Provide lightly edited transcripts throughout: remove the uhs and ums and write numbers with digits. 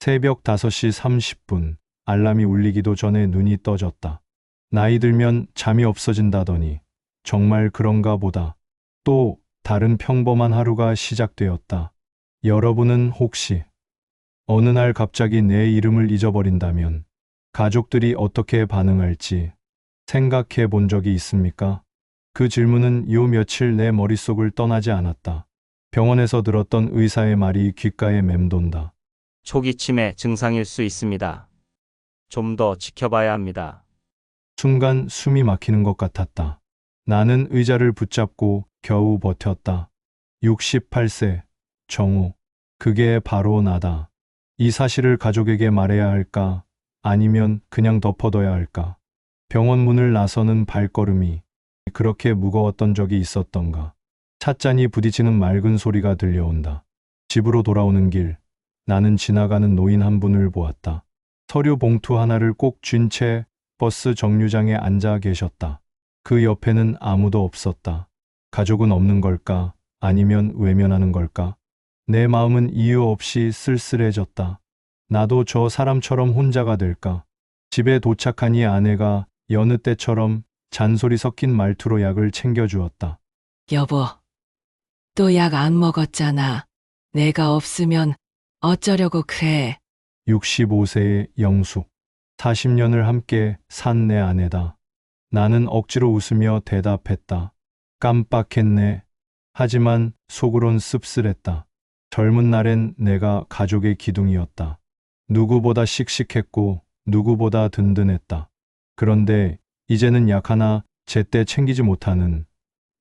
새벽 5시 30분, 알람이 울리기도 전에 눈이 떠졌다. 나이 들면 잠이 없어진다더니 정말 그런가 보다. 또 다른 평범한 하루가 시작되었다. 여러분은 혹시 어느 날 갑자기 내 이름을 잊어버린다면 가족들이 어떻게 반응할지 생각해 본 적이 있습니까? 그 질문은 요 며칠 내 머릿속을 떠나지 않았다. 병원에서 들었던 의사의 말이 귓가에 맴돈다. 초기 치매 증상일 수 있습니다. 좀 더 지켜봐야 합니다. 순간 숨이 막히는 것 같았다. 나는 의자를 붙잡고 겨우 버텼다. 68세, 정우. 그게 바로 나다. 이 사실을 가족에게 말해야 할까? 아니면 그냥 덮어둬야 할까? 병원 문을 나서는 발걸음이 그렇게 무거웠던 적이 있었던가? 찻잔이 부딪히는 맑은 소리가 들려온다. 집으로 돌아오는 길, 나는 지나가는 노인 한 분을 보았다. 서류 봉투 하나를 꼭 쥔 채 버스 정류장에 앉아 계셨다. 그 옆에는 아무도 없었다. 가족은 없는 걸까? 아니면 외면하는 걸까? 내 마음은 이유 없이 쓸쓸해졌다. 나도 저 사람처럼 혼자가 될까? 집에 도착하니 아내가 여느 때처럼 잔소리 섞인 말투로 약을 챙겨주었다. 여보, 또 약 안 먹었잖아. 내가 없으면 어쩌려고 그래. 65세의 영숙. 40년을 함께 산 내 아내다. 나는 억지로 웃으며 대답했다. 깜빡했네. 하지만 속으론 씁쓸했다. 젊은 날엔 내가 가족의 기둥이었다. 누구보다 씩씩했고 누구보다 든든했다. 그런데 이제는 약 하나 제때 챙기지 못하는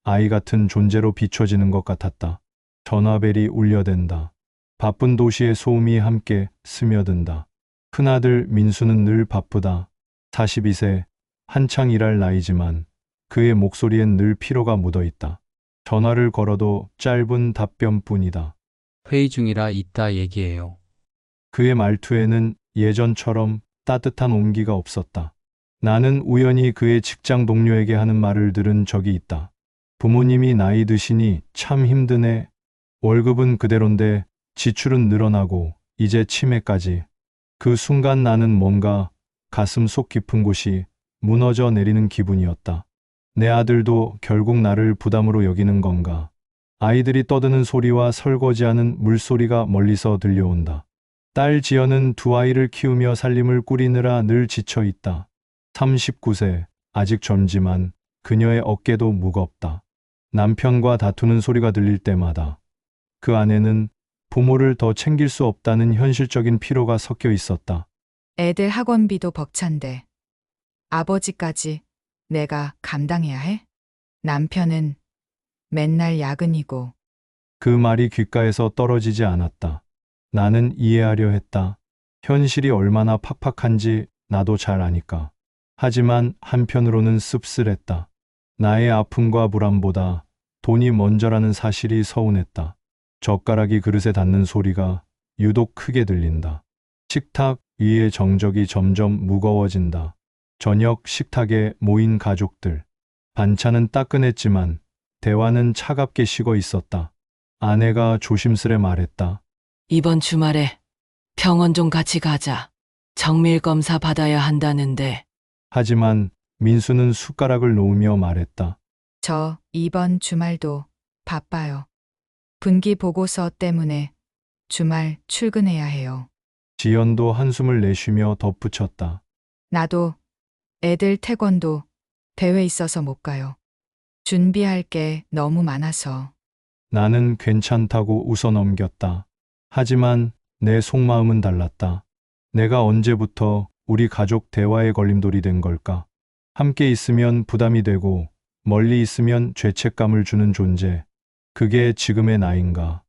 아이 같은 존재로 비춰지는 것 같았다. 전화벨이 울려댄다. 바쁜 도시의 소음이 함께 스며든다. 큰아들 민수는 늘 바쁘다. 42세, 한창 일할 나이지만 그의 목소리엔 늘 피로가 묻어있다. 전화를 걸어도 짧은 답변뿐이다. 회의 중이라 이따 얘기해요. 그의 말투에는 예전처럼 따뜻한 온기가 없었다. 나는 우연히 그의 직장 동료에게 하는 말을 들은 적이 있다. 부모님이 나이 드시니 참 힘드네. 월급은 그대로인데 지출은 늘어나고 이제 치매까지. 그 순간 나는 뭔가 가슴 속 깊은 곳이 무너져 내리는 기분이었다. 내 아들도 결국 나를 부담으로 여기는 건가? 아이들이 떠드는 소리와 설거지하는 물소리가 멀리서 들려온다. 딸 지연은 두 아이를 키우며 살림을 꾸리느라 늘 지쳐 있다. 39세, 아직 젊지만 그녀의 어깨도 무겁다. 남편과 다투는 소리가 들릴 때마다 그 안에는 부모를 더 챙길 수 없다는 현실적인 피로가 섞여 있었다. 애들 학원비도 벅찬데 아버지까지 내가 감당해야 해? 남편은 맨날 야근이고. 그 말이 귓가에서 떨어지지 않았다. 나는 이해하려 했다. 현실이 얼마나 팍팍한지 나도 잘 아니까. 하지만 한편으로는 씁쓸했다. 나의 아픔과 불안보다 돈이 먼저라는 사실이 서운했다. 젓가락이 그릇에 닿는 소리가 유독 크게 들린다. 식탁 위의 정적이 점점 무거워진다. 저녁 식탁에 모인 가족들. 반찬은 따끈했지만 대화는 차갑게 식어 있었다. 아내가 조심스레 말했다. 이번 주말에 병원 좀 같이 가자. 정밀 검사 받아야 한다는데. 하지만 민수는 숟가락을 놓으며 말했다. 저 이번 주말도 바빠요. 분기 보고서 때문에 주말 출근해야 해요. 지연도 한숨을 내쉬며 덧붙였다. 나도 애들 태권도 대회 있어서 못 가요. 준비할 게 너무 많아서. 나는 괜찮다고 웃어넘겼다. 하지만 내 속마음은 달랐다. 내가 언제부터 우리 가족 대화의 걸림돌이 된 걸까? 함께 있으면 부담이 되고 멀리 있으면 죄책감을 주는 존재. 그게 지금의 나인가?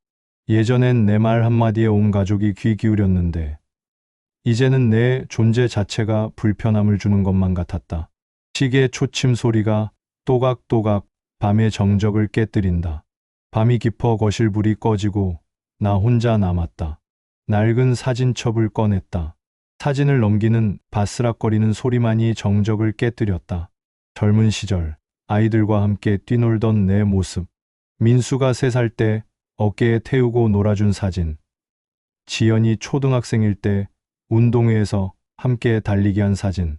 예전엔 내 말 한마디에 온 가족이 귀 기울였는데 이제는 내 존재 자체가 불편함을 주는 것만 같았다. 시계 초침 소리가 또각또각 밤의 정적을 깨뜨린다. 밤이 깊어 거실불이 꺼지고 나 혼자 남았다. 낡은 사진첩을 꺼냈다. 사진을 넘기는 바스락거리는 소리만이 정적을 깨뜨렸다. 젊은 시절 아이들과 함께 뛰놀던 내 모습. 민수가 3살 때 어깨에 태우고 놀아준 사진. 지연이 초등학생일 때 운동회에서 함께 달리기 한 사진.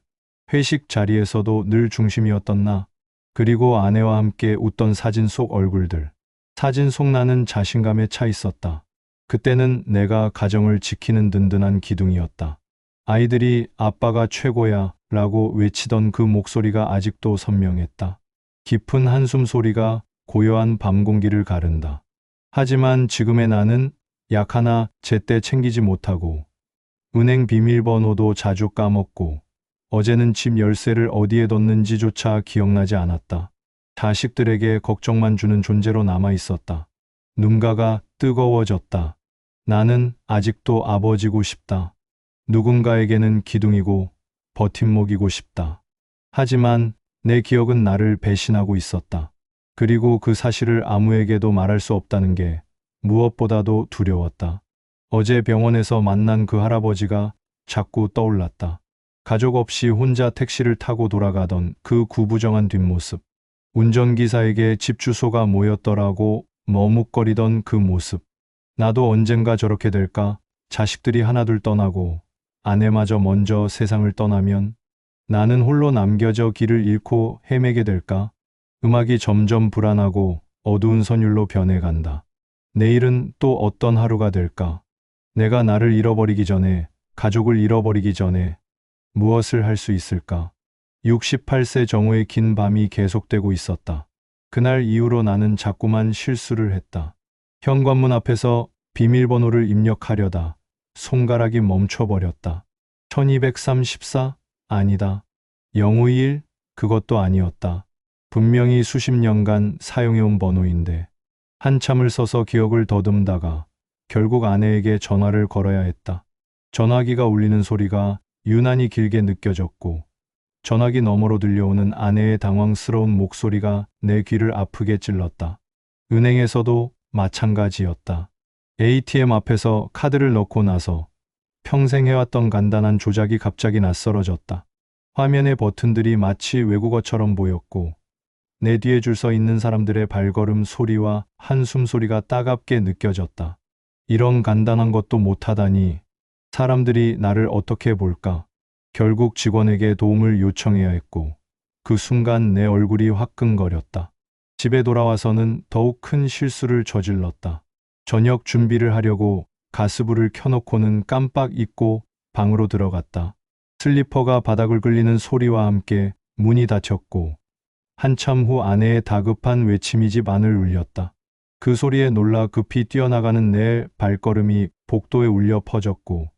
회식 자리에서도 늘 중심이었던 나. 그리고 아내와 함께 웃던 사진 속 얼굴들. 사진 속 나는 자신감에 차 있었다. 그때는 내가 가정을 지키는 든든한 기둥이었다. 아이들이 아빠가 최고야 라고 외치던 그 목소리가 아직도 선명했다. 깊은 한숨 소리가 고요한 밤 공기를 가른다. 하지만 지금의 나는 약 하나 제때 챙기지 못하고 은행 비밀번호도 자주 까먹고 어제는 집 열쇠를 어디에 뒀는지조차 기억나지 않았다. 자식들에게 걱정만 주는 존재로 남아 있었다. 눈가가 뜨거워졌다. 나는 아직도 아버지고 싶다. 누군가에게는 기둥이고 버팀목이고 싶다. 하지만 내 기억은 나를 배신하고 있었다. 그리고 그 사실을 아무에게도 말할 수 없다는 게 무엇보다도 두려웠다. 어제 병원에서 만난 그 할아버지가 자꾸 떠올랐다. 가족 없이 혼자 택시를 타고 돌아가던 그 구부정한 뒷모습. 운전기사에게 집 주소가 뭐였더라고 머뭇거리던 그 모습. 나도 언젠가 저렇게 될까? 자식들이 하나둘 떠나고 아내마저 먼저 세상을 떠나면 나는 홀로 남겨져 길을 잃고 헤매게 될까? 음악이 점점 불안하고 어두운 선율로 변해간다. 내일은 또 어떤 하루가 될까? 내가 나를 잃어버리기 전에, 가족을 잃어버리기 전에 무엇을 할 수 있을까? 68세 정우의 긴 밤이 계속되고 있었다. 그날 이후로 나는 자꾸만 실수를 했다. 현관문 앞에서 비밀번호를 입력하려다 손가락이 멈춰버렸다. 1234? 아니다. 051? 그것도 아니었다. 분명히 수십 년간 사용해온 번호인데 한참을 서서 기억을 더듬다가 결국 아내에게 전화를 걸어야 했다. 전화기가 울리는 소리가 유난히 길게 느껴졌고 전화기 너머로 들려오는 아내의 당황스러운 목소리가 내 귀를 아프게 찔렀다. 은행에서도 마찬가지였다. ATM 앞에서 카드를 넣고 나서 평생 해왔던 간단한 조작이 갑자기 낯설어졌다. 화면의 버튼들이 마치 외국어처럼 보였고 내 뒤에 줄 서 있는 사람들의 발걸음 소리와 한숨 소리가 따갑게 느껴졌다. 이런 간단한 것도 못하다니 사람들이 나를 어떻게 볼까? 결국 직원에게 도움을 요청해야 했고 그 순간 내 얼굴이 화끈거렸다. 집에 돌아와서는 더욱 큰 실수를 저질렀다. 저녁 준비를 하려고 가스불을 켜놓고는 깜빡 잊고 방으로 들어갔다. 슬리퍼가 바닥을 긁리는 소리와 함께 문이 닫혔고 한참 후 아내의 다급한 외침이 집 안을 울렸다. 그 소리에 놀라 급히 뛰어나가는 내 발걸음이 복도에 울려 퍼졌고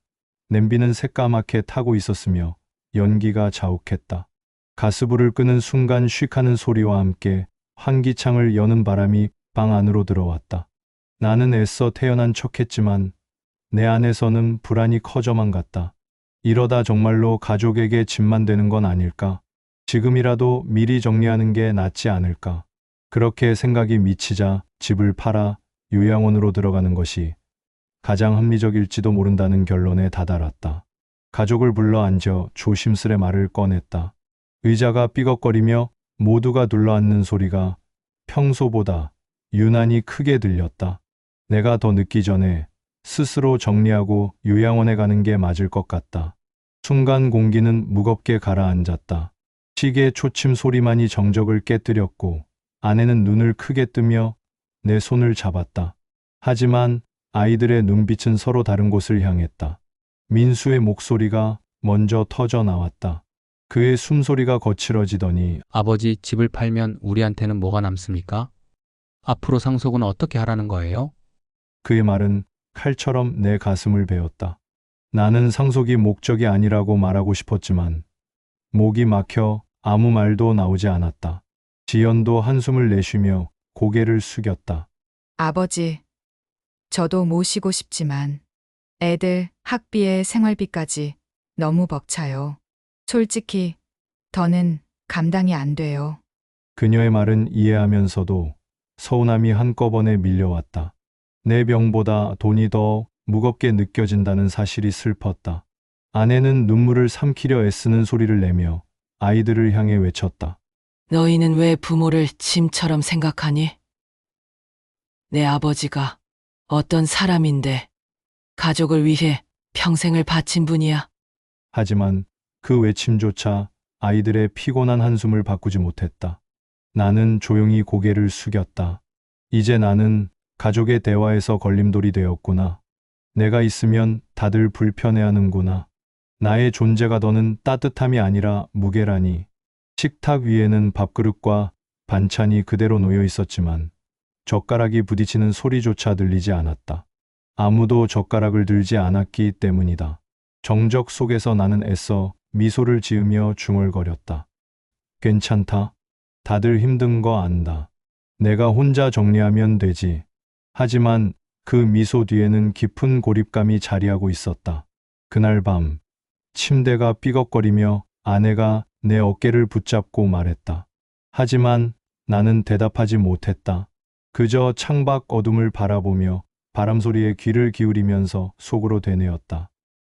냄비는 새까맣게 타고 있었으며 연기가 자욱했다. 가스불을 끄는 순간 쉭 하는 소리와 함께 환기창을 여는 바람이 방 안으로 들어왔다. 나는 애써 태어난 척했지만 내 안에서는 불안이 커져만 갔다. 이러다 정말로 가족에게 짐만 되는 건 아닐까? 지금이라도 미리 정리하는 게 낫지 않을까? 그렇게 생각이 미치자 집을 팔아 요양원으로 들어가는 것이 가장 합리적일지도 모른다는 결론에 다다랐다. 가족을 불러 앉아 조심스레 말을 꺼냈다. 의자가 삐걱거리며 모두가 둘러앉는 소리가 평소보다 유난히 크게 들렸다. 내가 더 늦기 전에 스스로 정리하고 요양원에 가는 게 맞을 것 같다. 순간 공기는 무겁게 가라앉았다. 시계 초침 소리만이 정적을 깨뜨렸고 아내는 눈을 크게 뜨며 내 손을 잡았다. 하지만 아이들의 눈빛은 서로 다른 곳을 향했다. 민수의 목소리가 먼저 터져 나왔다. 그의 숨소리가 거칠어지더니 아버지, 집을 팔면 우리한테는 뭐가 남습니까? 앞으로 상속은 어떻게 하라는 거예요? 그의 말은 칼처럼 내 가슴을 베었다. 나는 상속이 목적이 아니라고 말하고 싶었지만 목이 막혀 아무 말도 나오지 않았다. 지연도 한숨을 내쉬며 고개를 숙였다. 아버지, 저도 모시고 싶지만 애들 학비에 생활비까지 너무 벅차요. 솔직히 더는 감당이 안 돼요. 그녀의 말은 이해하면서도 서운함이 한꺼번에 밀려왔다. 내 병보다 돈이 더 무겁게 느껴진다는 사실이 슬펐다. 아내는 눈물을 삼키려 애쓰는 소리를 내며 아이들을 향해 외쳤다. 너희는 왜 부모를 짐처럼 생각하니? 내 아버지가 어떤 사람인데 가족을 위해 평생을 바친 분이야. 하지만 그 외침조차 아이들의 피곤한 한숨을 바꾸지 못했다. 나는 조용히 고개를 숙였다. 이제 나는 가족의 대화에서 걸림돌이 되었구나. 내가 있으면 다들 불편해하는구나. 나의 존재가 더는 따뜻함이 아니라 무게라니. 식탁 위에는 밥그릇과 반찬이 그대로 놓여 있었지만 젓가락이 부딪히는 소리조차 들리지 않았다. 아무도 젓가락을 들지 않았기 때문이다. 정적 속에서 나는 애써 미소를 지으며 중얼거렸다. 괜찮다. 다들 힘든 거 안다. 내가 혼자 정리하면 되지. 하지만 그 미소 뒤에는 깊은 고립감이 자리하고 있었다. 그날 밤, 침대가 삐걱거리며 아내가 내 어깨를 붙잡고 말했다. 하지만 나는 대답하지 못했다. 그저 창밖 어둠을 바라보며 바람 소리에 귀를 기울이면서 속으로 되뇌었다.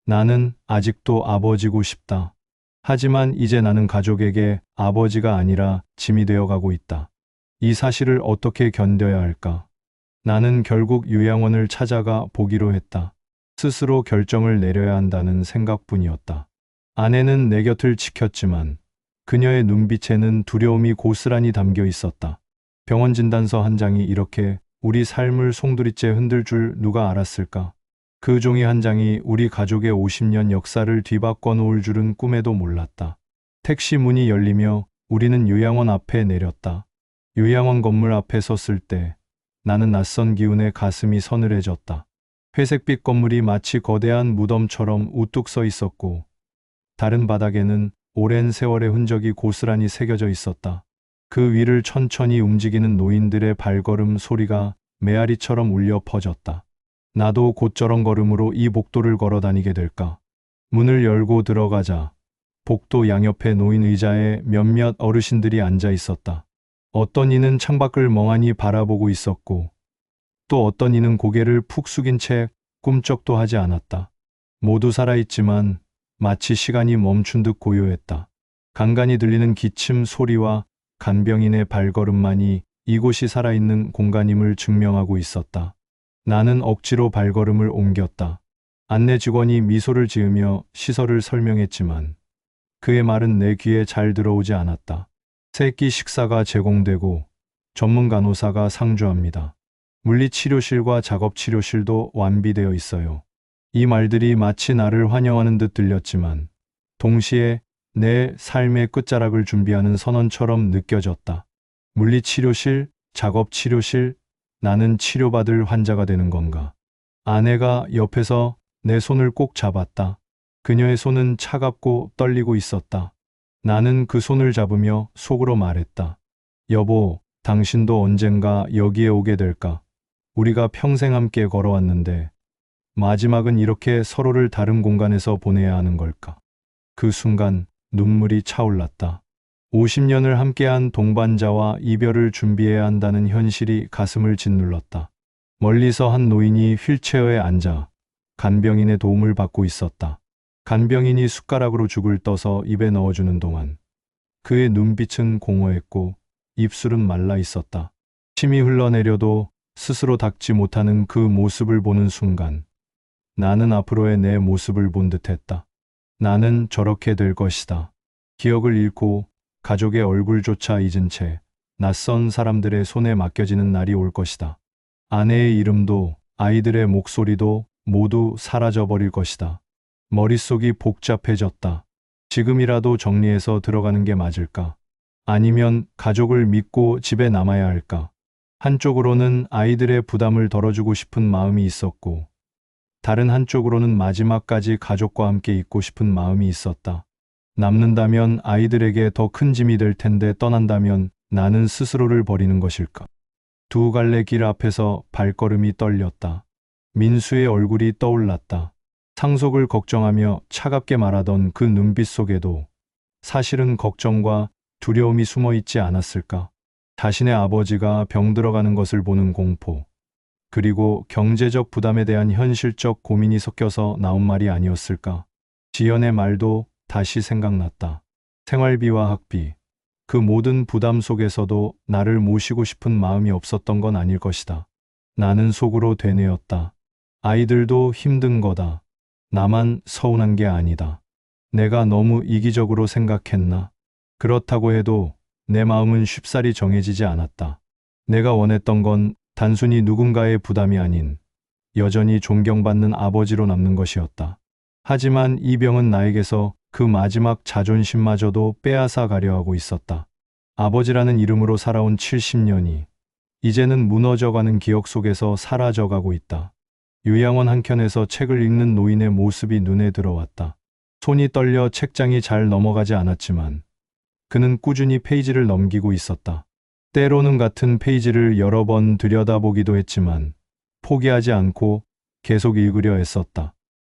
나는 아직도 아버지고 싶다. 하지만 이제 나는 가족에게 아버지가 아니라 짐이 되어가고 있다. 이 사실을 어떻게 견뎌야 할까? 나는 결국 요양원을 찾아가 보기로 했다. 스스로 결정을 내려야 한다는 생각뿐이었다. 아내는 내 곁을 지켰지만 그녀의 눈빛에는 두려움이 고스란히 담겨 있었다. 병원 진단서 한 장이 이렇게 우리 삶을 송두리째 흔들 줄 누가 알았을까? 그 종이 한 장이 우리 가족의 50년 역사를 뒤바꿔 놓을 줄은 꿈에도 몰랐다. 택시 문이 열리며 우리는 요양원 앞에 내렸다. 요양원 건물 앞에 섰을 때 나는 낯선 기운에 가슴이 서늘해졌다. 회색빛 건물이 마치 거대한 무덤처럼 우뚝 서 있었고 다른 바닥에는 오랜 세월의 흔적이 고스란히 새겨져 있었다. 그 위를 천천히 움직이는 노인들의 발걸음 소리가 메아리처럼 울려 퍼졌다. 나도 곧 저런 걸음으로 이 복도를 걸어 다니게 될까? 문을 열고 들어가자 복도 양옆에 놓인 의자에 몇몇 어르신들이 앉아 있었다. 어떤 이는 창밖을 멍하니 바라보고 있었고 또 어떤 이는 고개를 푹 숙인 채 꿈쩍도 하지 않았다. 모두 살아있지만 마치 시간이 멈춘 듯 고요했다. 간간이 들리는 기침 소리와 간병인의 발걸음만이 이곳이 살아있는 공간임을 증명하고 있었다. 나는 억지로 발걸음을 옮겼다. 안내 직원이 미소를 지으며 시설을 설명했지만 그의 말은 내 귀에 잘 들어오지 않았다. 세 끼 식사가 제공되고 전문 간호사가 상주합니다. 물리치료실과 작업치료실도 완비되어 있어요. 이 말들이 마치 나를 환영하는 듯 들렸지만 동시에 내 삶의 끝자락을 준비하는 선언처럼 느껴졌다. 물리치료실, 작업치료실, 나는 치료받을 환자가 되는 건가? 아내가 옆에서 내 손을 꼭 잡았다. 그녀의 손은 차갑고 떨리고 있었다. 나는 그 손을 잡으며 속으로 말했다. 여보, 당신도 언젠가 여기에 오게 될까? 우리가 평생 함께 걸어왔는데 마지막은 이렇게 서로를 다른 공간에서 보내야 하는 걸까? 그 순간 눈물이 차올랐다. 50년을 함께한 동반자와 이별을 준비해야 한다는 현실이 가슴을 짓눌렀다. 멀리서 한 노인이 휠체어에 앉아 간병인의 도움을 받고 있었다. 간병인이 숟가락으로 죽을 떠서 입에 넣어주는 동안 그의 눈빛은 공허했고 입술은 말라 있었다. 침이 흘러내려도 스스로 닦지 못하는 그 모습을 보는 순간 나는 앞으로의 내 모습을 본 듯했다. 나는 저렇게 될 것이다. 기억을 잃고 가족의 얼굴조차 잊은 채 낯선 사람들의 손에 맡겨지는 날이 올 것이다. 아내의 이름도 아이들의 목소리도 모두 사라져버릴 것이다. 머릿속이 복잡해졌다. 지금이라도 정리해서 들어가는 게 맞을까? 아니면 가족을 믿고 집에 남아야 할까? 한쪽으로는 아이들의 부담을 덜어주고 싶은 마음이 있었고 다른 한쪽으로는 마지막까지 가족과 함께 있고 싶은 마음이 있었다. 남는다면 아이들에게 더 큰 짐이 될 텐데 떠난다면 나는 스스로를 버리는 것일까? 두 갈래 길 앞에서 발걸음이 떨렸다. 민수의 얼굴이 떠올랐다. 상속을 걱정하며 차갑게 말하던 그 눈빛 속에도 사실은 걱정과 두려움이 숨어 있지 않았을까? 자신의 아버지가 병들어가는 것을 보는 공포, 그리고 경제적 부담에 대한 현실적 고민이 섞여서 나온 말이 아니었을까? 지연의 말도 다시 생각났다. 생활비와 학비, 그 모든 부담 속에서도 나를 모시고 싶은 마음이 없었던 건 아닐 것이다. 나는 속으로 되뇌었다. 아이들도 힘든 거다. 나만 서운한 게 아니다. 내가 너무 이기적으로 생각했나? 그렇다고 해도 내 마음은 쉽사리 정해지지 않았다. 내가 원했던 건 단순히 누군가의 부담이 아닌 여전히 존경받는 아버지로 남는 것이었다. 하지만 이 병은 나에게서 그 마지막 자존심마저도 빼앗아 가려 하고 있었다. 아버지라는 이름으로 살아온 70년이 이제는 무너져가는 기억 속에서 사라져가고 있다. 요양원 한켠에서 책을 읽는 노인의 모습이 눈에 들어왔다. 손이 떨려 책장이 잘 넘어가지 않았지만 그는 꾸준히 페이지를 넘기고 있었다. 때로는 같은 페이지를 여러 번 들여다보기도 했지만 포기하지 않고 계속 읽으려 애썼다.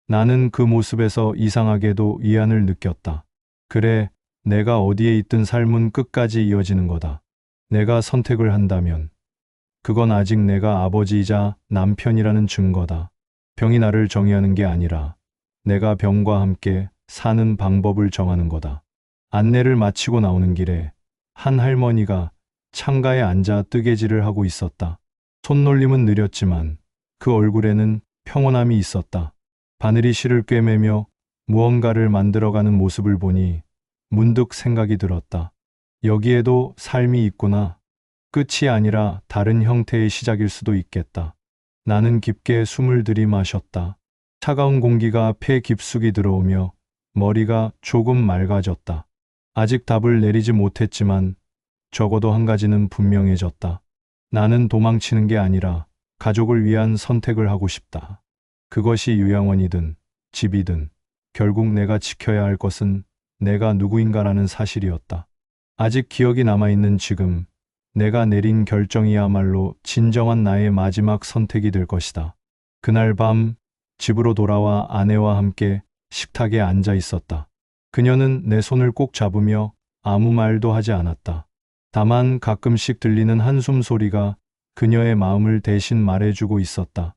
나는 그 모습에서 이상하게도 위안을 느꼈다. 그래, 내가 어디에 있든 삶은 끝까지 이어지는 거다. 내가 선택을 한다면 그건 아직 내가 아버지이자 남편이라는 증거다. 병이 나를 정의하는 게 아니라 내가 병과 함께 사는 방법을 정하는 거다. 안내를 마치고 나오는 길에 한 할머니가 창가에 앉아 뜨개질을 하고 있었다. 손놀림은 느렸지만 그 얼굴에는 평온함이 있었다. 바늘이 실을 꿰매며 무언가를 만들어가는 모습을 보니 문득 생각이 들었다. 여기에도 삶이 있구나. 끝이 아니라 다른 형태의 시작일 수도 있겠다. 나는 깊게 숨을 들이마셨다. 차가운 공기가 폐 깊숙이 들어오며 머리가 조금 맑아졌다. 아직 답을 내리지 못했지만 적어도 한 가지는 분명해졌다. 나는 도망치는 게 아니라 가족을 위한 선택을 하고 싶다. 그것이 요양원이든 집이든 결국 내가 지켜야 할 것은 내가 누구인가라는 사실이었다. 아직 기억이 남아있는 지금, 내가 내린 결정이야말로 진정한 나의 마지막 선택이 될 것이다. 그날 밤 집으로 돌아와 아내와 함께 식탁에 앉아 있었다. 그녀는 내 손을 꼭 잡으며 아무 말도 하지 않았다. 다만 가끔씩 들리는 한숨 소리가 그녀의 마음을 대신 말해주고 있었다.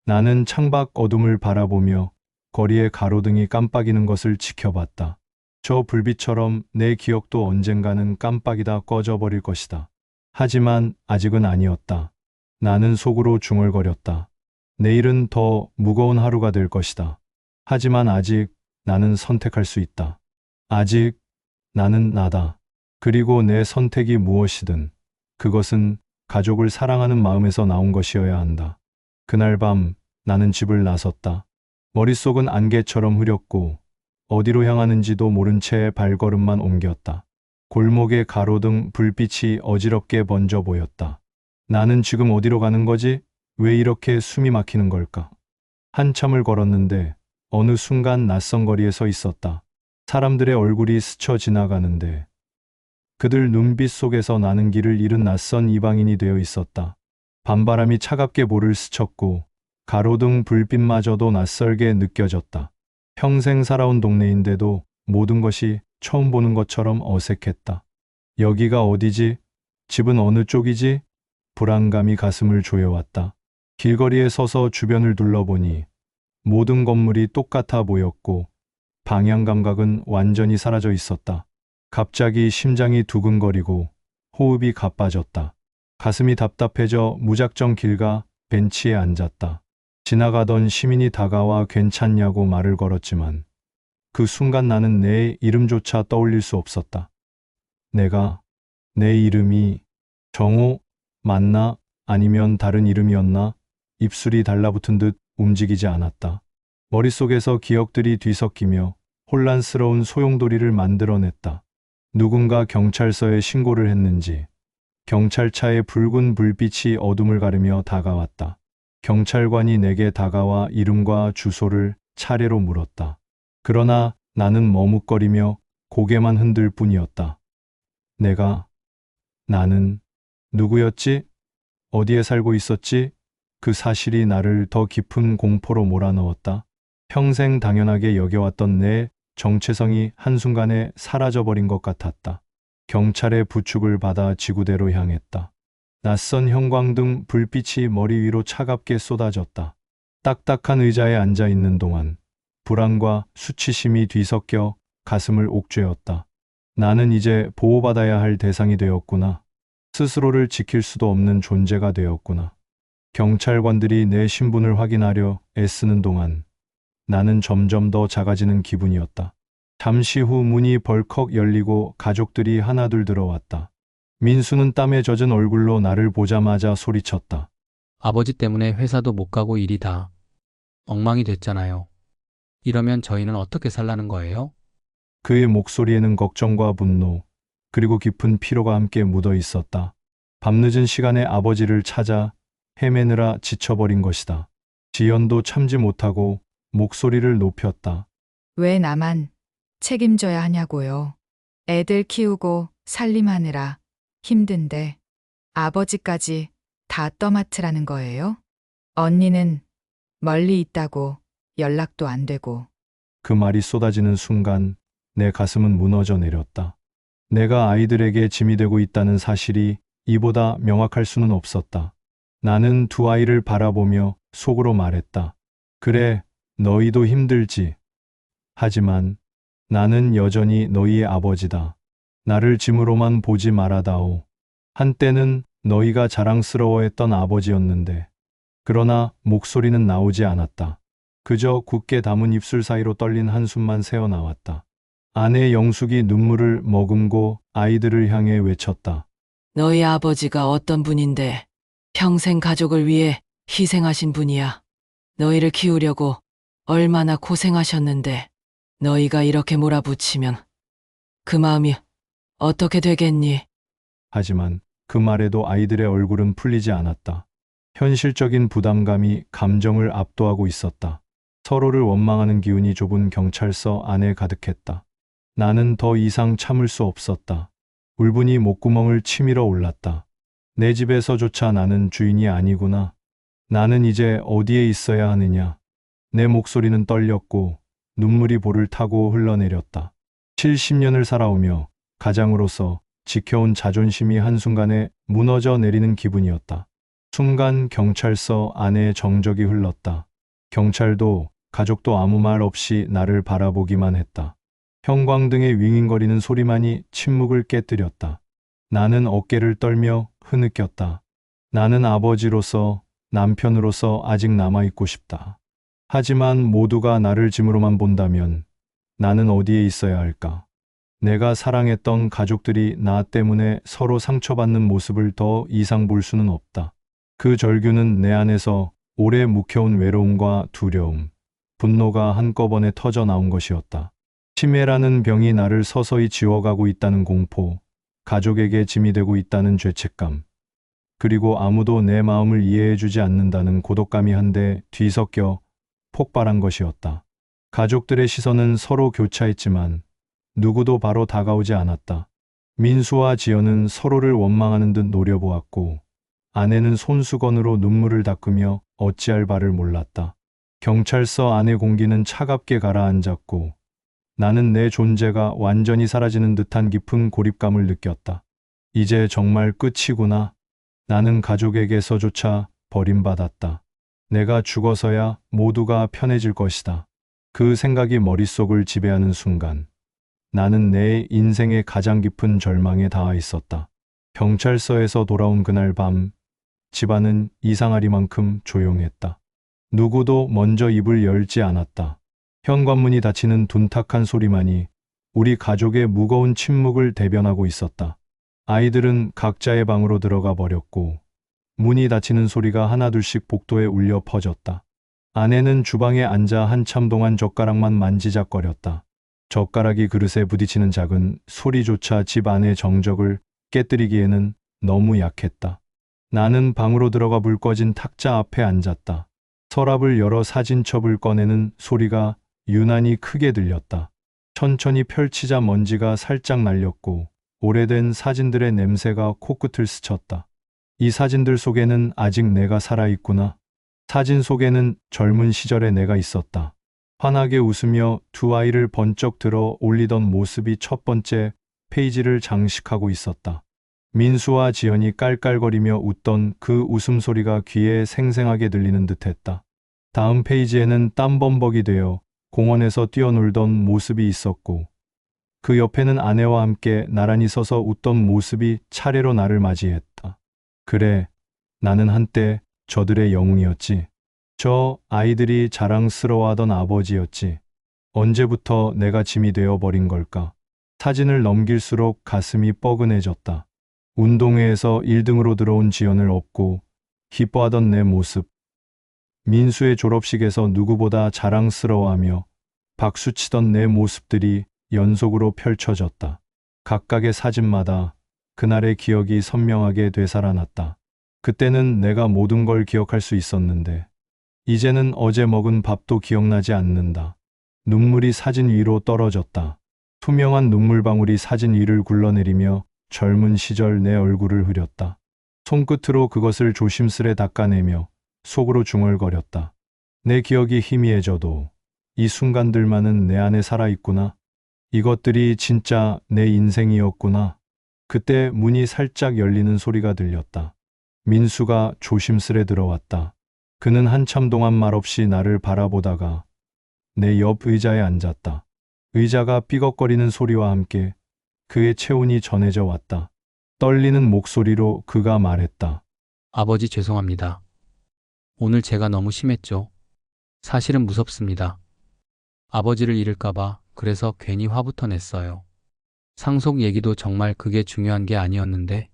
나는 창밖 어둠을 바라보며 거리의 가로등이 깜빡이는 것을 지켜봤다. 저 불빛처럼 내 기억도 언젠가는 깜빡이다 꺼져버릴 것이다. 하지만 아직은 아니었다. 나는 속으로 중얼거렸다. 내일은 더 무거운 하루가 될 것이다. 하지만 아직 나는 선택할 수 있다. 아직 나는 나다. 그리고 내 선택이 무엇이든 그것은 가족을 사랑하는 마음에서 나온 것이어야 한다. 그날 밤 나는 집을 나섰다. 머릿속은 안개처럼 흐렸고 어디로 향하는지도 모른 채 발걸음만 옮겼다. 골목의 가로등 불빛이 어지럽게 번져 보였다. 나는 지금 어디로 가는 거지? 왜 이렇게 숨이 막히는 걸까? 한참을 걸었는데 어느 순간 낯선 거리에 서 있었다. 사람들의 얼굴이 스쳐 지나가는데 그들 눈빛 속에서 나는 길을 잃은 낯선 이방인이 되어 있었다. 밤바람이 차갑게 볼을 스쳤고 가로등 불빛마저도 낯설게 느껴졌다. 평생 살아온 동네인데도 모든 것이 처음 보는 것처럼 어색했다. 여기가 어디지? 집은 어느 쪽이지? 불안감이 가슴을 조여왔다. 길거리에 서서 주변을 둘러보니 모든 건물이 똑같아 보였고 방향 감각은 완전히 사라져 있었다. 갑자기 심장이 두근거리고 호흡이 가빠졌다. 가슴이 답답해져 무작정 길가 벤치에 앉았다. 지나가던 시민이 다가와 괜찮냐고 말을 걸었지만 그 순간 나는 내 이름조차 떠올릴 수 없었다. 내 이름이 정호 맞나 아니면 다른 이름이었나? 입술이 달라붙은 듯 움직이지 않았다. 머릿속에서 기억들이 뒤섞이며 혼란스러운 소용돌이를 만들어냈다. 누군가 경찰서에 신고를 했는지 경찰차의 붉은 불빛이 어둠을 가르며 다가왔다. 경찰관이 내게 다가와 이름과 주소를 차례로 물었다. 그러나 나는 머뭇거리며 고개만 흔들 뿐이었다. 나는 누구였지? 어디에 살고 있었지? 그 사실이 나를 더 깊은 공포로 몰아넣었다. 평생 당연하게 여겨왔던 내 정체성이 한순간에 사라져버린 것 같았다. 경찰의 부축을 받아 지구대로 향했다. 낯선 형광등 불빛이 머리 위로 차갑게 쏟아졌다. 딱딱한 의자에 앉아 있는 동안 불안과 수치심이 뒤섞여 가슴을 옥죄었다. 나는 이제 보호받아야 할 대상이 되었구나. 스스로를 지킬 수도 없는 존재가 되었구나. 경찰관들이 내 신분을 확인하려 애쓰는 동안 나는 점점 더 작아지는 기분이었다. 잠시 후 문이 벌컥 열리고 가족들이 하나둘 들어왔다. 민수는 땀에 젖은 얼굴로 나를 보자마자 소리쳤다. 아버지 때문에 회사도 못 가고 일이 다 엉망이 됐잖아요. 이러면 저희는 어떻게 살라는 거예요? 그의 목소리에는 걱정과 분노, 그리고 깊은 피로가 함께 묻어 있었다. 밤늦은 시간에 아버지를 찾아 헤매느라 지쳐버린 것이다. 지연도 참지 못하고 목소리를 높였다. 왜 나만 책임져야 하냐고요. 애들 키우고 살림하느라 힘든데 아버지까지 다 떠맡으라는 거예요? 언니는 멀리 있다고 연락도 안 되고. 그 말이 쏟아지는 순간 내 가슴은 무너져 내렸다. 내가 아이들에게 짐이 되고 있다는 사실이 이보다 명확할 수는 없었다. 나는 두 아이를 바라보며 속으로 말했다. 그래, 너희도 힘들지. 하지만 나는 여전히 너희의 아버지다. 나를 짐으로만 보지 말아다오. 한때는 너희가 자랑스러워했던 아버지였는데. 그러나 목소리는 나오지 않았다. 그저 굳게 담은 입술 사이로 떨린 한숨만 새어나왔다. 아내 영숙이 눈물을 머금고 아이들을 향해 외쳤다. 너희 아버지가 어떤 분인데 평생 가족을 위해 희생하신 분이야. 너희를 키우려고 얼마나 고생하셨는데 너희가 이렇게 몰아붙이면 그 마음이 어떻게 되겠니? 하지만 그 말에도 아이들의 얼굴은 풀리지 않았다. 현실적인 부담감이 감정을 압도하고 있었다. 서로를 원망하는 기운이 좁은 경찰서 안에 가득했다. 나는 더 이상 참을 수 없었다. 울분이 목구멍을 치밀어 올랐다. 내 집에서조차 나는 주인이 아니구나. 나는 이제 어디에 있어야 하느냐. 내 목소리는 떨렸고 눈물이 볼을 타고 흘러내렸다. 70년을 살아오며 가장으로서 지켜온 자존심이 한순간에 무너져 내리는 기분이었다. 순간 경찰서 안에 정적이 흘렀다. 경찰도 가족도 아무 말 없이 나를 바라보기만 했다. 형광등의 윙윙거리는 소리만이 침묵을 깨뜨렸다. 나는 어깨를 떨며 흐느꼈다. 나는 아버지로서, 남편으로서 아직 남아있고 싶다. 하지만 모두가 나를 짐으로만 본다면 나는 어디에 있어야 할까? 내가 사랑했던 가족들이 나 때문에 서로 상처받는 모습을 더 이상 볼 수는 없다. 그 절규는 내 안에서 오래 묵혀온 외로움과 두려움, 분노가 한꺼번에 터져 나온 것이었다. 치매라는 병이 나를 서서히 지워가고 있다는 공포, 가족에게 짐이 되고 있다는 죄책감, 그리고 아무도 내 마음을 이해해주지 않는다는 고독감이 한데 뒤섞여 폭발한 것이었다. 가족들의 시선은 서로 교차했지만 누구도 바로 다가오지 않았다. 민수와 지연은 서로를 원망하는 듯 노려보았고 아내는 손수건으로 눈물을 닦으며 어찌할 바를 몰랐다. 경찰서 안의 공기는 차갑게 가라앉았고 나는 내 존재가 완전히 사라지는 듯한 깊은 고립감을 느꼈다. 이제 정말 끝이구나. 나는 가족에게서조차 버림받았다. 내가 죽어서야 모두가 편해질 것이다. 그 생각이 머릿속을 지배하는 순간 나는 내 인생의 가장 깊은 절망에 닿아 있었다. 경찰서에서 돌아온 그날 밤 집안은 이상하리만큼 조용했다. 누구도 먼저 입을 열지 않았다. 현관문이 닫히는 둔탁한 소리만이 우리 가족의 무거운 침묵을 대변하고 있었다. 아이들은 각자의 방으로 들어가 버렸고 문이 닫히는 소리가 하나둘씩 복도에 울려 퍼졌다. 아내는 주방에 앉아 한참 동안 젓가락만 만지작거렸다. 젓가락이 그릇에 부딪히는 작은 소리조차 집 안의 정적을 깨뜨리기에는 너무 약했다. 나는 방으로 들어가 불 꺼진 탁자 앞에 앉았다. 서랍을 열어 사진첩을 꺼내는 소리가 유난히 크게 들렸다. 천천히 펼치자 먼지가 살짝 날렸고 오래된 사진들의 냄새가 코끝을 스쳤다. 이 사진들 속에는 아직 내가 살아있구나. 사진 속에는 젊은 시절의 내가 있었다. 환하게 웃으며 두 아이를 번쩍 들어 올리던 모습이 첫 번째 페이지를 장식하고 있었다. 민수와 지연이 깔깔거리며 웃던 그 웃음소리가 귀에 생생하게 들리는 듯했다. 다음 페이지에는 땀범벅이 되어 공원에서 뛰어놀던 모습이 있었고 그 옆에는 아내와 함께 나란히 서서 웃던 모습이 차례로 나를 맞이했다. 그래, 나는 한때 저들의 영웅이었지. 저 아이들이 자랑스러워하던 아버지였지. 언제부터 내가 짐이 되어 버린 걸까? 사진을 넘길수록 가슴이 뻐근해졌다. 운동회에서 1등으로 들어온 지연을 업고 기뻐하던 내 모습. 민수의 졸업식에서 누구보다 자랑스러워하며 박수치던 내 모습들이 연속으로 펼쳐졌다. 각각의 사진마다 그날의 기억이 선명하게 되살아났다. 그때는 내가 모든 걸 기억할 수 있었는데, 이제는 어제 먹은 밥도 기억나지 않는다. 눈물이 사진 위로 떨어졌다. 투명한 눈물방울이 사진 위를 굴러내리며 젊은 시절 내 얼굴을 흐렸다. 손끝으로 그것을 조심스레 닦아내며 속으로 중얼거렸다. 내 기억이 희미해져도 이 순간들만은 내 안에 살아있구나. 이것들이 진짜 내 인생이었구나. 그때 문이 살짝 열리는 소리가 들렸다. 민수가 조심스레 들어왔다. 그는 한참 동안 말없이 나를 바라보다가 내 옆 의자에 앉았다. 의자가 삐걱거리는 소리와 함께 그의 체온이 전해져 왔다. 떨리는 목소리로 그가 말했다. 아버지 죄송합니다. 오늘 제가 너무 심했죠. 사실은 무섭습니다. 아버지를 잃을까봐 그래서 괜히 화부터 냈어요. 상속 얘기도 정말 그게 중요한 게 아니었는데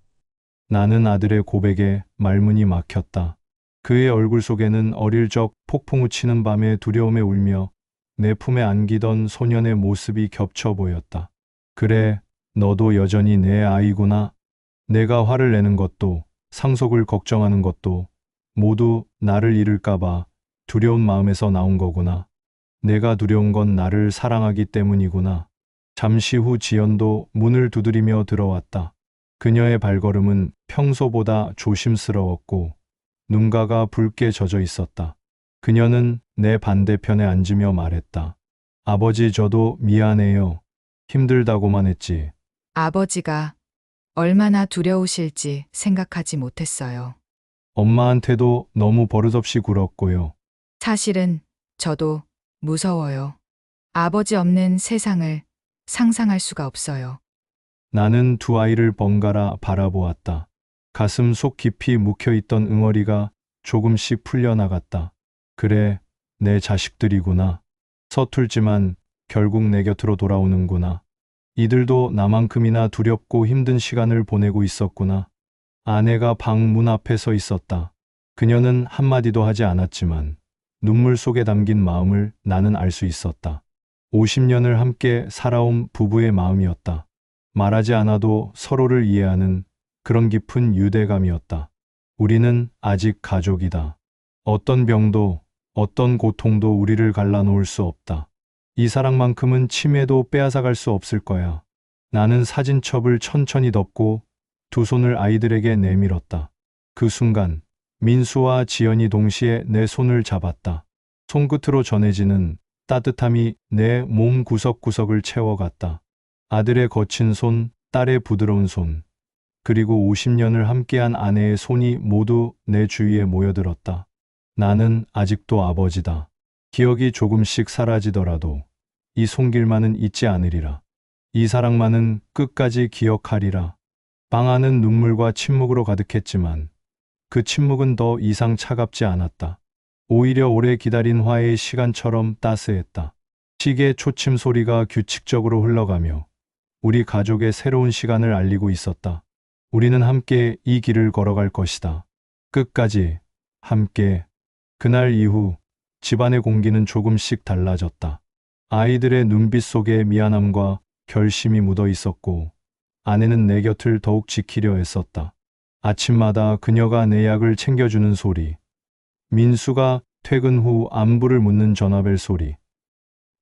나는 아들의 고백에 말문이 막혔다. 그의 얼굴 속에는 어릴 적 폭풍우 치는 밤에 두려움에 울며 내 품에 안기던 소년의 모습이 겹쳐 보였다. 그래, 너도 여전히 내 아이구나. 내가 화를 내는 것도, 상속을 걱정하는 것도 모두 나를 잃을까봐 두려운 마음에서 나온 거구나. 내가 두려운 건 나를 사랑하기 때문이구나. 잠시 후 지연도 문을 두드리며 들어왔다. 그녀의 발걸음은 평소보다 조심스러웠고 눈가가 붉게 젖어 있었다. 그녀는 내 반대편에 앉으며 말했다. 아버지, 저도 미안해요. 힘들다고만 했지. 아버지가 얼마나 두려우실지 생각하지 못했어요. 엄마한테도 너무 버릇없이 굴었고요. 사실은 저도 무서워요. 아버지 없는 세상을 상상할 수가 없어요. 나는 두 아이를 번갈아 바라보았다. 가슴 속 깊이 묵혀있던 응어리가 조금씩 풀려나갔다. 그래, 내 자식들이구나. 서툴지만 결국 내 곁으로 돌아오는구나. 이들도 나만큼이나 두렵고 힘든 시간을 보내고 있었구나. 아내가 방 문 앞에 서 있었다. 그녀는 한마디도 하지 않았지만 눈물 속에 담긴 마음을 나는 알 수 있었다. 50년을 함께 살아온 부부의 마음이었다. 말하지 않아도 서로를 이해하는 그런 깊은 유대감이었다. 우리는 아직 가족이다. 어떤 병도, 어떤 고통도 우리를 갈라놓을 수 없다. 이 사랑만큼은 치매도 빼앗아갈 수 없을 거야. 나는 사진첩을 천천히 덮고 두 손을 아이들에게 내밀었다. 그 순간 민수와 지연이 동시에 내 손을 잡았다. 손끝으로 전해지는 따뜻함이 내 몸 구석구석을 채워갔다. 아들의 거친 손, 딸의 부드러운 손, 그리고 50년을 함께한 아내의 손이 모두 내 주위에 모여들었다. 나는 아직도 아버지다. 기억이 조금씩 사라지더라도 이 손길만은 잊지 않으리라. 이 사랑만은 끝까지 기억하리라. 방 안은 눈물과 침묵으로 가득했지만 그 침묵은 더 이상 차갑지 않았다. 오히려 오래 기다린 화해의 시간처럼 따스했다. 시계 초침 소리가 규칙적으로 흘러가며 우리 가족의 새로운 시간을 알리고 있었다. 우리는 함께 이 길을 걸어갈 것이다. 끝까지 함께. 그날 이후 집안의 공기는 조금씩 달라졌다. 아이들의 눈빛 속에 미안함과 결심이 묻어 있었고 아내는 내 곁을 더욱 지키려 애썼다. 아침마다 그녀가 내 약을 챙겨주는 소리, 민수가 퇴근 후 안부를 묻는 전화벨 소리,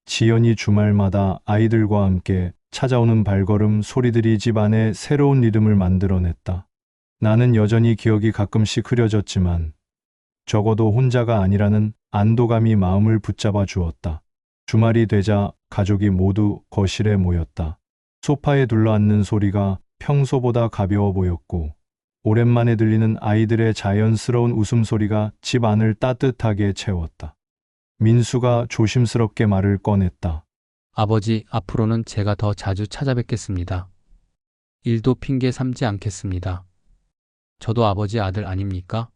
지연이 주말마다 아이들과 함께 찾아오는 발걸음 소리들이 집 안에 새로운 리듬을 만들어냈다. 나는 여전히 기억이 가끔씩 흐려졌지만 적어도 혼자가 아니라는 안도감이 마음을 붙잡아 주었다. 주말이 되자 가족이 모두 거실에 모였다. 소파에 둘러앉는 소리가 평소보다 가벼워 보였고 오랜만에 들리는 아이들의 자연스러운 웃음소리가 집 안을 따뜻하게 채웠다. 민수가 조심스럽게 말을 꺼냈다. 아버지, 앞으로는 제가 더 자주 찾아뵙겠습니다. 일도 핑계 삼지 않겠습니다. 저도 아버지 아들 아닙니까?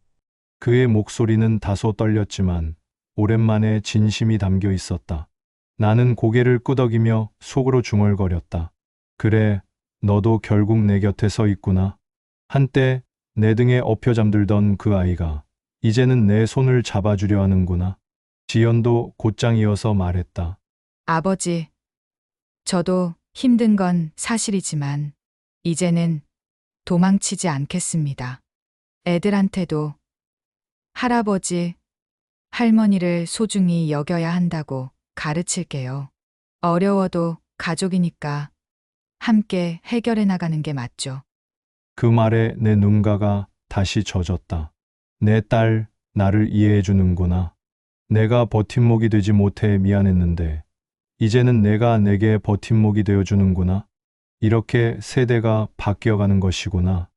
그의 목소리는 다소 떨렸지만 오랜만에 진심이 담겨 있었다. 나는 고개를 끄덕이며 속으로 중얼거렸다. 그래, 너도 결국 내 곁에 서 있구나. 한때 내 등에 엎여 잠들던 그 아이가 이제는 내 손을 잡아주려 하는구나. 지연도 곧장 이어서 말했다. 아버지, 저도 힘든 건 사실이지만 이제는 도망치지 않겠습니다. 애들한테도 할아버지, 할머니를 소중히 여겨야 한다고 가르칠게요. 어려워도 가족이니까 함께 해결해 나가는 게 맞죠. 그 말에 내 눈가가 다시 젖었다. 내 딸, 나를 이해해 주는구나. 내가 버팀목이 되지 못해 미안했는데, 이제는 내가 내게 버팀목이 되어 주는구나. 이렇게 세대가 바뀌어가는 것이구나.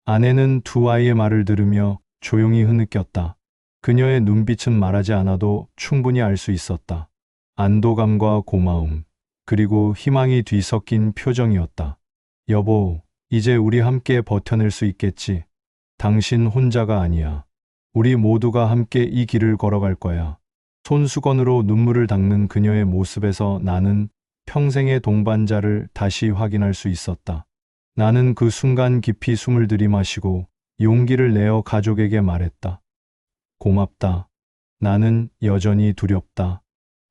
아내는 두 아이의 말을 들으며 조용히 흐느꼈다. 그녀의 눈빛은 말하지 않아도 충분히 알 수 있었다. 안도감과 고마움, 그리고 희망이 뒤섞인 표정이었다. 여보, 이제 우리 함께 버텨낼 수 있겠지. 당신 혼자가 아니야. 우리 모두가 함께 이 길을 걸어갈 거야. 손수건으로 눈물을 닦는 그녀의 모습에서 나는 평생의 동반자를 다시 확인할 수 있었다. 나는 그 순간 깊이 숨을 들이마시고 용기를 내어 가족에게 말했다. 고맙다. 나는 여전히 두렵다.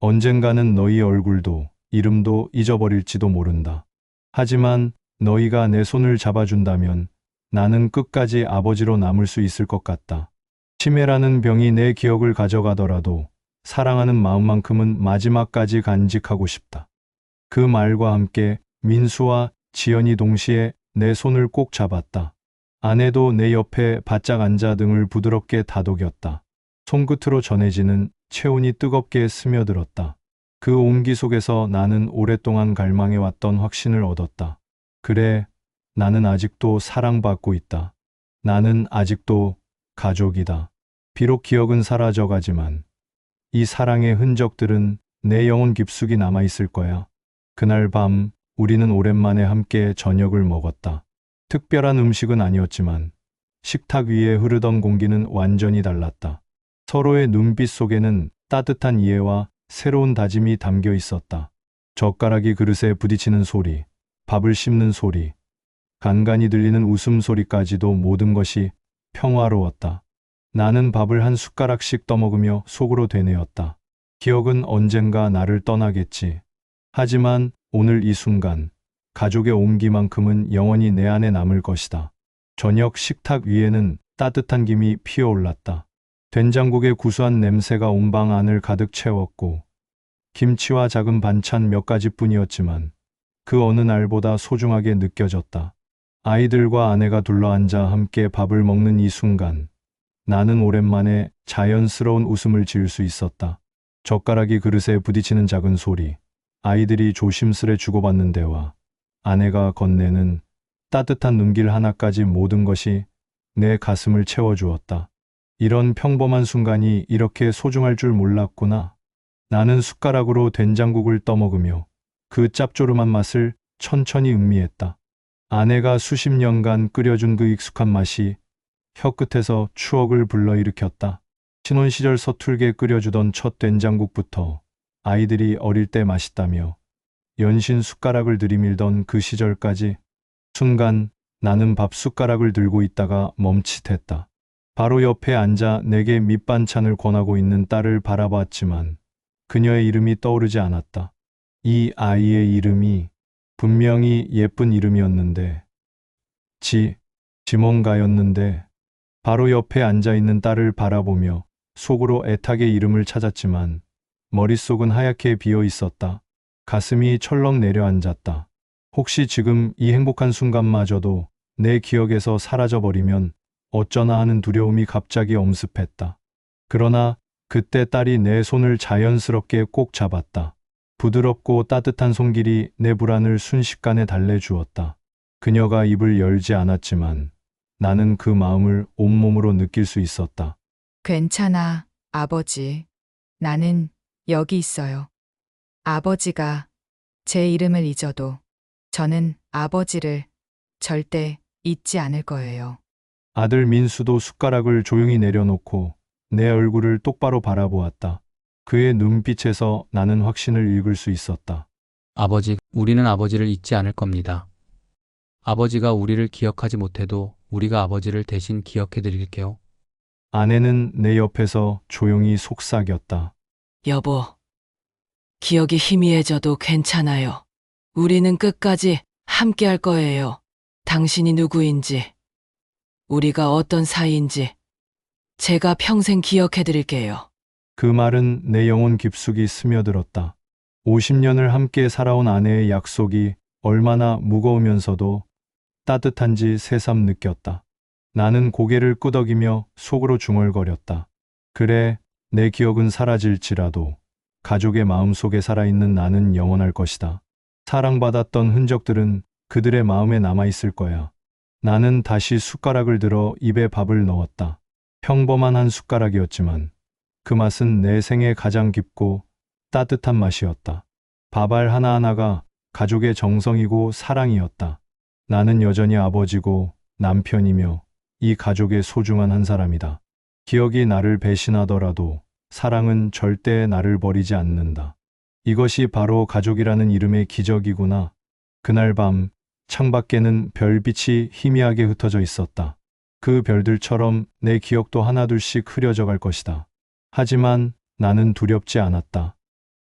언젠가는 너희 얼굴도 이름도 잊어버릴지도 모른다. 하지만 너희가 내 손을 잡아준다면 나는 끝까지 아버지로 남을 수 있을 것 같다. 치매라는 병이 내 기억을 가져가더라도 사랑하는 마음만큼은 마지막까지 간직하고 싶다. 그 말과 함께 민수와 지연이 동시에 내 손을 꼭 잡았다. 아내도 내 옆에 바짝 앉아 등을 부드럽게 다독였다. 손끝으로 전해지는 체온이 뜨겁게 스며들었다. 그 온기 속에서 나는 오랫동안 갈망해왔던 확신을 얻었다. 그래, 나는 아직도 사랑받고 있다. 나는 아직도 가족이다. 비록 기억은 사라져가지만 이 사랑의 흔적들은 내 영혼 깊숙이 남아있을 거야. 그날 밤 우리는 오랜만에 함께 저녁을 먹었다. 특별한 음식은 아니었지만 식탁 위에 흐르던 공기는 완전히 달랐다. 서로의 눈빛 속에는 따뜻한 이해와 새로운 다짐이 담겨 있었다. 젓가락이 그릇에 부딪히는 소리, 밥을 씹는 소리, 간간이 들리는 웃음소리까지도 모든 것이 평화로웠다. 나는 밥을 한 숟가락씩 떠먹으며 속으로 되뇌었다. 기억은 언젠가 나를 떠나겠지. 하지만 오늘 이 순간, 가족의 온기만큼은 영원히 내 안에 남을 것이다. 저녁 식탁 위에는 따뜻한 김이 피어올랐다. 된장국의 구수한 냄새가 온 방 안을 가득 채웠고, 김치와 작은 반찬 몇 가지뿐이었지만 그 어느 날보다 소중하게 느껴졌다. 아이들과 아내가 둘러앉아 함께 밥을 먹는 이 순간, 나는 오랜만에 자연스러운 웃음을 지을 수 있었다. 젓가락이 그릇에 부딪히는 작은 소리, 아이들이 조심스레 주고받는 대화, 아내가 건네는 따뜻한 눈길 하나까지 모든 것이 내 가슴을 채워주었다. 이런 평범한 순간이 이렇게 소중할 줄 몰랐구나. 나는 숟가락으로 된장국을 떠먹으며 그 짭조름한 맛을 천천히 음미했다. 아내가 수십 년간 끓여준 그 익숙한 맛이 혀끝에서 추억을 불러일으켰다. 신혼 시절 서툴게 끓여주던 첫 된장국부터 아이들이 어릴 때 맛있다며 연신 숟가락을 들이밀던 그 시절까지 순간 나는 밥 숟가락을 들고 있다가 멈칫했다. 바로 옆에 앉아 내게 밑반찬을 권하고 있는 딸을 바라봤지만 그녀의 이름이 떠오르지 않았다. 이 아이의 이름이 분명히 예쁜 이름이었는데, 지몽가였는데, 바로 옆에 앉아있는 딸을 바라보며 속으로 애타게 이름을 찾았지만 머릿속은 하얗게 비어 있었다. 가슴이 철렁 내려앉았다. 혹시 지금 이 행복한 순간마저도 내 기억에서 사라져버리면 어쩌나 하는 두려움이 갑자기 엄습했다. 그러나 그때 딸이 내 손을 자연스럽게 꼭 잡았다. 부드럽고 따뜻한 손길이 내 불안을 순식간에 달래주었다. 그녀가 입을 열지 않았지만 나는 그 마음을 온몸으로 느낄 수 있었다. 괜찮아, 아버지. 나는 여기 있어요. 아버지가 제 이름을 잊어도 저는 아버지를 절대 잊지 않을 거예요. 아들 민수도 숟가락을 조용히 내려놓고 내 얼굴을 똑바로 바라보았다. 그의 눈빛에서 나는 확신을 읽을 수 있었다. 아버지, 우리는 아버지를 잊지 않을 겁니다. 아버지가 우리를 기억하지 못해도 우리가 아버지를 대신 기억해 드릴게요. 아내는 내 옆에서 조용히 속삭였다. 여보, 기억이 희미해져도 괜찮아요. 우리는 끝까지 함께 할 거예요. 당신이 누구인지, 우리가 어떤 사이인지, 제가 평생 기억해 드릴게요. 그 말은 내 영혼 깊숙이 스며들었다. 50년을 함께 살아온 아내의 약속이 얼마나 무거우면서도 따뜻한지 새삼 느꼈다. 나는 고개를 끄덕이며 속으로 중얼거렸다. 그래, 내 기억은 사라질지라도 가족의 마음속에 살아있는 나는 영원할 것이다. 사랑받았던 흔적들은 그들의 마음에 남아있을 거야. 나는 다시 숟가락을 들어 입에 밥을 넣었다. 평범한 한 숟가락이었지만 그 맛은 내 생에 가장 깊고 따뜻한 맛이었다. 밥알 하나하나가 가족의 정성이고 사랑이었다. 나는 여전히 아버지고 남편이며 이 가족의 소중한 한 사람이다. 기억이 나를 배신하더라도 사랑은 절대 나를 버리지 않는다. 이것이 바로 가족이라는 이름의 기적이구나. 그날 밤 창밖에는 별빛이 희미하게 흩어져 있었다. 그 별들처럼 내 기억도 하나둘씩 흐려져 갈 것이다. 하지만 나는 두렵지 않았다.